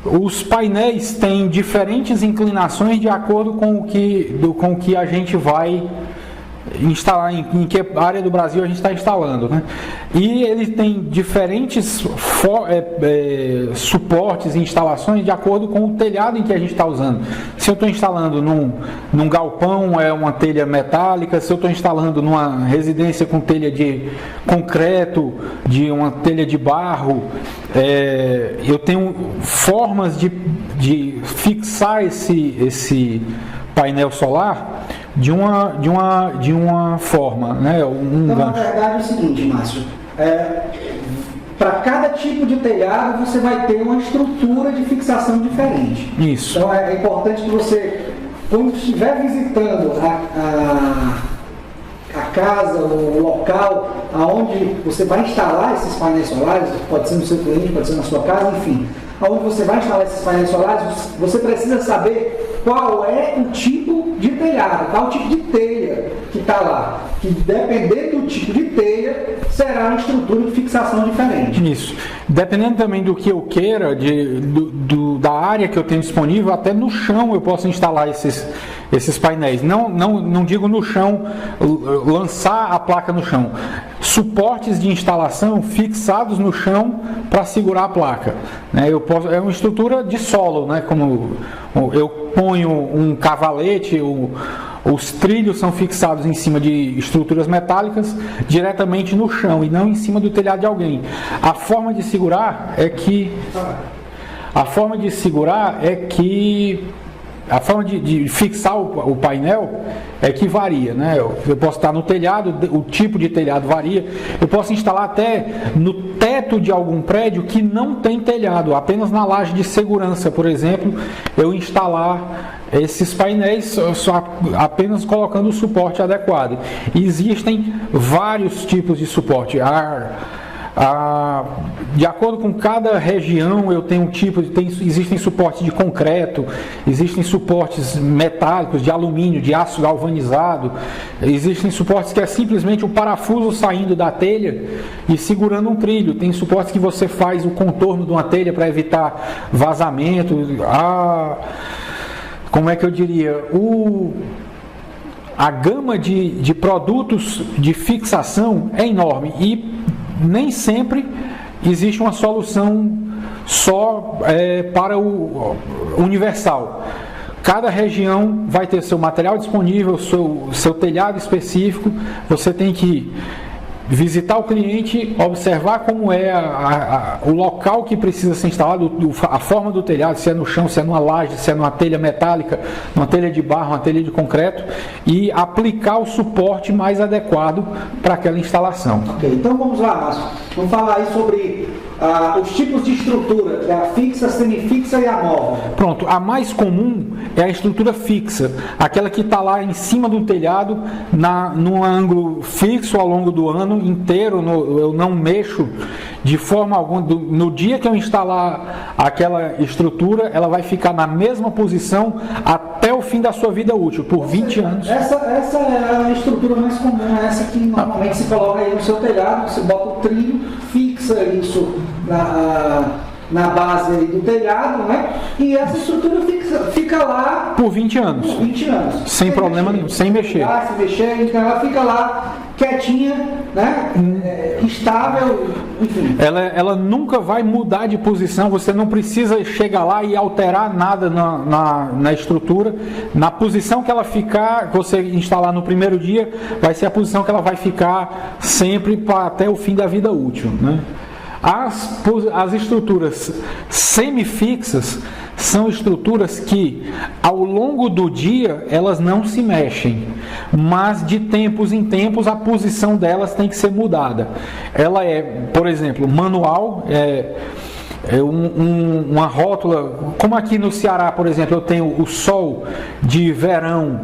Os painéis têm diferentes inclinações de acordo com o que a gente vai instalar, em que área do Brasil a gente está instalando, né? E ele tem diferentes suportes e instalações de acordo com o telhado em que a gente está usando. Se eu estou instalando num galpão, é uma telha metálica. Se eu estou instalando numa residência com telha de concreto, de uma telha de barro, eu tenho formas de fixar esse painel solar de uma forma, né? Então, na verdade, é o seguinte, Márcio, para cada tipo de telhado você vai ter uma estrutura de fixação diferente. Isso. Então é importante que você, quando estiver visitando a casa, o local aonde você vai instalar esses painéis solares, pode ser no seu cliente, pode ser na sua casa, enfim, aonde você vai instalar esses painéis solares, você precisa saber qual é o tipo de telhado, qual o tipo de telha que está lá. Que dependendo do tipo de telha, será uma estrutura de fixação diferente. Isso. Dependendo também do que eu queira, da área que eu tenho disponível, até no chão eu posso instalar esses painéis. Não digo no chão, lançar a placa no chão. Suportes de instalação fixados no chão para segurar a placa, né? É uma estrutura de solo, né? Como eu ponho um cavalete, os trilhos são fixados em cima de estruturas metálicas diretamente no chão e não em cima do telhado de alguém. A forma de segurar é que a forma de fixar o painel é que varia, né? Eu posso estar no telhado, o tipo de telhado varia. Eu posso instalar até no teto de algum prédio que não tem telhado, apenas na laje de segurança, por exemplo, eu instalar esses painéis só apenas colocando o suporte adequado. E existem vários tipos de suporte. De acordo com cada região, eu tenho existem suportes de concreto, existem suportes metálicos, de alumínio, de aço galvanizado, existem suportes que é simplesmente o parafuso saindo da telha e segurando um trilho. Tem suportes que você faz o contorno de uma telha para evitar vazamento. Como é que eu diria? A gama de produtos de fixação é enorme e nem sempre existe uma solução só para o universal. Cada região vai ter seu material disponível, seu telhado específico. Você tem que visitar o cliente, observar como é o local que precisa ser instalado, a forma do telhado, se é no chão, se é numa laje, se é numa telha metálica, numa telha de barro, uma telha de concreto, e aplicar o suporte mais adequado para aquela instalação. Ok, então vamos lá, Márcio. Vamos falar aí sobre os tipos de estrutura, a fixa, a semifixa e a móvel. Pronto, a mais comum é a estrutura fixa, aquela que está lá em cima do telhado, num ângulo fixo ao longo do ano inteiro. Eu não mexo de forma alguma. No dia que eu instalar aquela estrutura, ela vai ficar na mesma posição até o fim da sua vida útil, por 20 anos. Essa é a estrutura mais comum, essa que normalmente se coloca aí no seu telhado, você bota o trilho, fixa isso na base aí do telhado, né? E essa estrutura fica lá por 20 anos. Por 20 anos. Sem problema nenhum, sem mexer. Sem mexer, então ela fica lá quietinha, né? Estável, enfim. Ela nunca vai mudar de posição, você não precisa chegar lá e alterar nada na estrutura. Na posição que ela ficar, você instalar no primeiro dia, vai ser a posição que ela vai ficar sempre até o fim da vida útil, né? As estruturas semifixas são estruturas que ao longo do dia elas não se mexem, mas de tempos em tempos a posição delas tem que ser mudada. Ela é, por exemplo, manual, uma rótula, como aqui no Ceará, por exemplo, eu tenho o sol de verão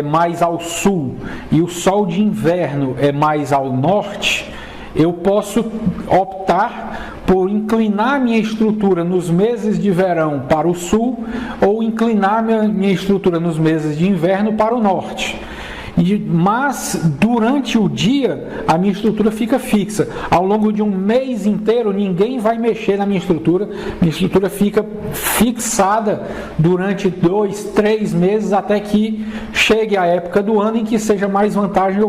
mais ao sul e o sol de inverno é mais ao norte. Eu posso optar por inclinar minha estrutura nos meses de verão para o sul ou inclinar minha estrutura nos meses de inverno para o norte. Mas durante o dia a minha estrutura fica fixa. Ao longo de um mês inteiro ninguém vai mexer na minha estrutura fica fixada durante 2, 3 meses até que chegue a época do ano em que seja mais vantagem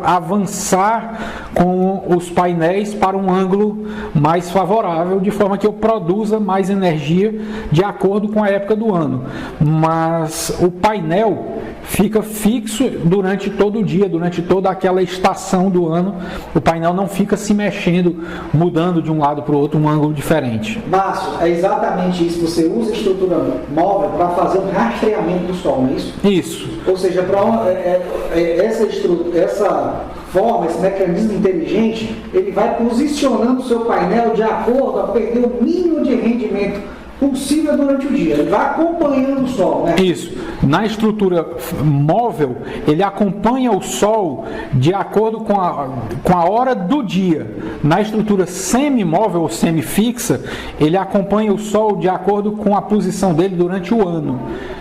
avançar com os painéis para um ângulo mais favorável, de forma que eu produza mais energia de acordo com a época do ano. Mas o painel fica fixo durante todo o dia, durante toda aquela estação do ano. O painel não fica se mexendo, mudando de um lado para o outro, um ângulo diferente. Márcio, é exatamente isso. Você usa a estrutura móvel para fazer um rastreamento do Sol, não é isso? Isso. Ou seja, essa forma, esse mecanismo inteligente, ele vai posicionando o seu painel de acordo a perder o mínimo de rendimento possível durante o dia. Ele vai acompanhando o Sol, né? Isso. Na estrutura móvel, ele acompanha o Sol de acordo com a hora do dia. Na estrutura semimóvel ou semifixa, ele acompanha o Sol de acordo com a posição dele durante o ano.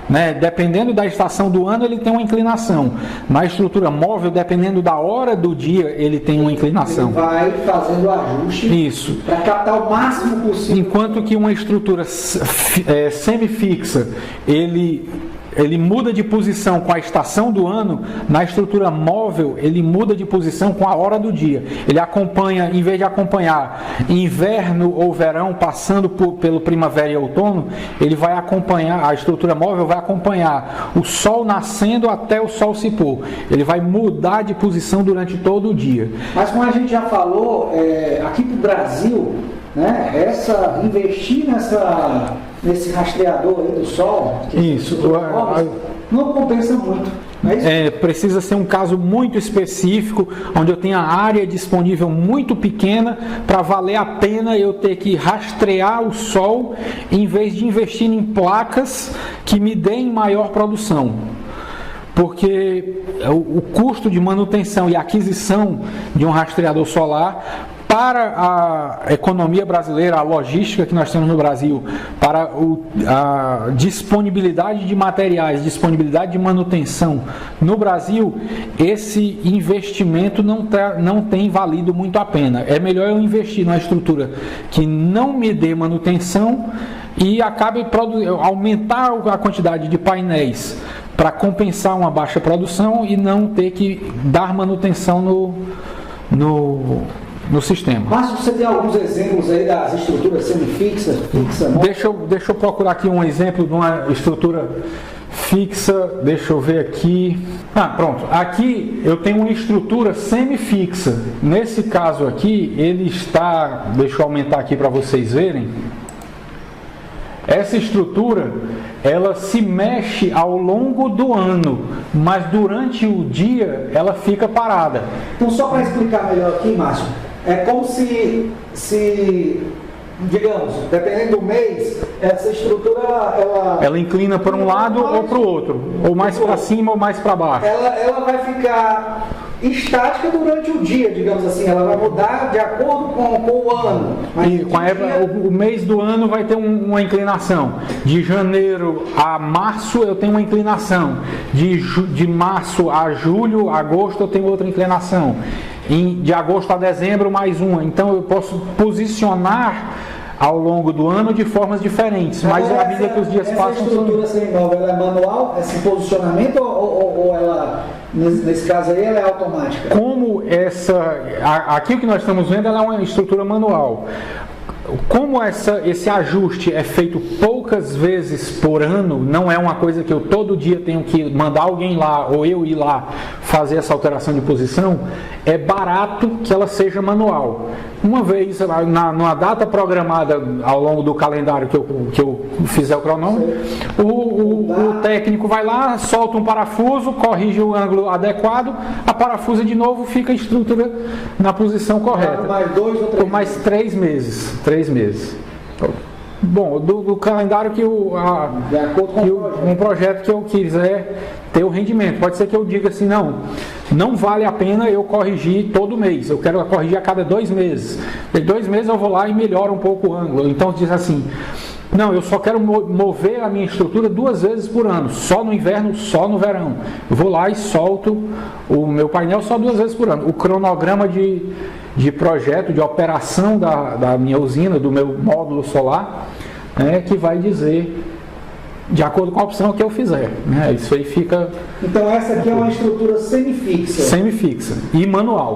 Né? Dependendo da estação do ano, ele tem uma inclinação. Na estrutura móvel, dependendo da hora do dia, ele tem uma inclinação. Ele vai fazendo o ajuste. Isso. Para captar o máximo possível. Enquanto que uma estrutura semifixa, ele muda de posição com a estação do ano. Na estrutura móvel, ele muda de posição com a hora do dia. Ele acompanha, em vez de acompanhar inverno ou verão, passando pelo primavera e outono, ele vai acompanhar, a estrutura móvel vai acompanhar o sol nascendo até o sol se pôr. Ele vai mudar de posição durante todo o dia. Mas como a gente já falou, aqui para o Brasil, né, investir nesse rastreador aí do Sol, isso, não compensa muito. Não é isso? Precisa ser um caso muito específico, onde eu tenha área disponível muito pequena para valer a pena eu ter que rastrear o Sol, em vez de investir em placas que me deem maior produção. Porque o custo de manutenção e aquisição de um rastreador solar para a economia brasileira, a logística que nós temos no Brasil, para a disponibilidade de materiais, disponibilidade de manutenção no Brasil, esse investimento não tem valido muito a pena. É melhor eu investir numa estrutura que não me dê manutenção e acabe aumentar a quantidade de painéis para compensar uma baixa produção e não ter que dar manutenção no sistema. Mas você tem alguns exemplos aí das estruturas semifixas, fixa, não? Deixa eu procurar aqui um exemplo de uma estrutura fixa. Deixa eu ver aqui. Pronto. Aqui eu tenho uma estrutura semifixa. Nesse caso aqui, ele está... Deixa eu aumentar aqui para vocês verem. Essa estrutura, ela se mexe ao longo do ano, mas durante o dia ela fica parada. Então, só para explicar melhor aqui, Márcio, é como se, digamos, dependendo do mês, essa estrutura, ela inclina para um lado ou para o outro, ou mais para cima ou mais para baixo. Ela vai ficar estática durante o dia, digamos assim, ela vai mudar de acordo com o ano. O mês do ano vai ter uma inclinação. De janeiro a março eu tenho uma inclinação. De março a julho, agosto eu tenho outra inclinação. De agosto a dezembro mais uma. Então eu posso posicionar ao longo do ano de formas diferentes, mas à medida que os dias passam... Essa estrutura semimóvel, ela é manual, esse posicionamento, ou ela, nesse caso aí, ela é automática? Como aqui o que nós estamos vendo, ela é uma estrutura manual. Como esse ajuste é feito poucas vezes por ano, não é uma coisa que eu todo dia tenho que mandar alguém lá ou eu ir lá fazer essa alteração de posição, é barato que ela seja manual. Uma vez, numa data programada ao longo do calendário que eu fizer o cronômetro, o técnico vai lá, solta um parafuso, corrige o ângulo adequado, aparafusa de novo, fica a estrutura na posição correta. Mais 2 ou 3 por mais 3 meses. 3 meses. Bom, do calendário um projeto que eu quiser ter o rendimento. Pode ser que eu diga assim, não vale a pena eu corrigir todo mês, eu quero corrigir a cada 2 meses. Em 2 meses eu vou lá e melhoro um pouco o ângulo. Então diz assim, não, eu só quero mover a minha estrutura 2 vezes por ano, só no inverno, só no verão. Eu vou lá e solto o meu painel só 2 vezes por ano. O cronograma de projeto, de operação da minha usina, do meu módulo solar, né, que vai dizer de acordo com a opção que eu fizer, né? Isso aí fica Então essa aqui é uma estrutura semifixa. semifixa e manual.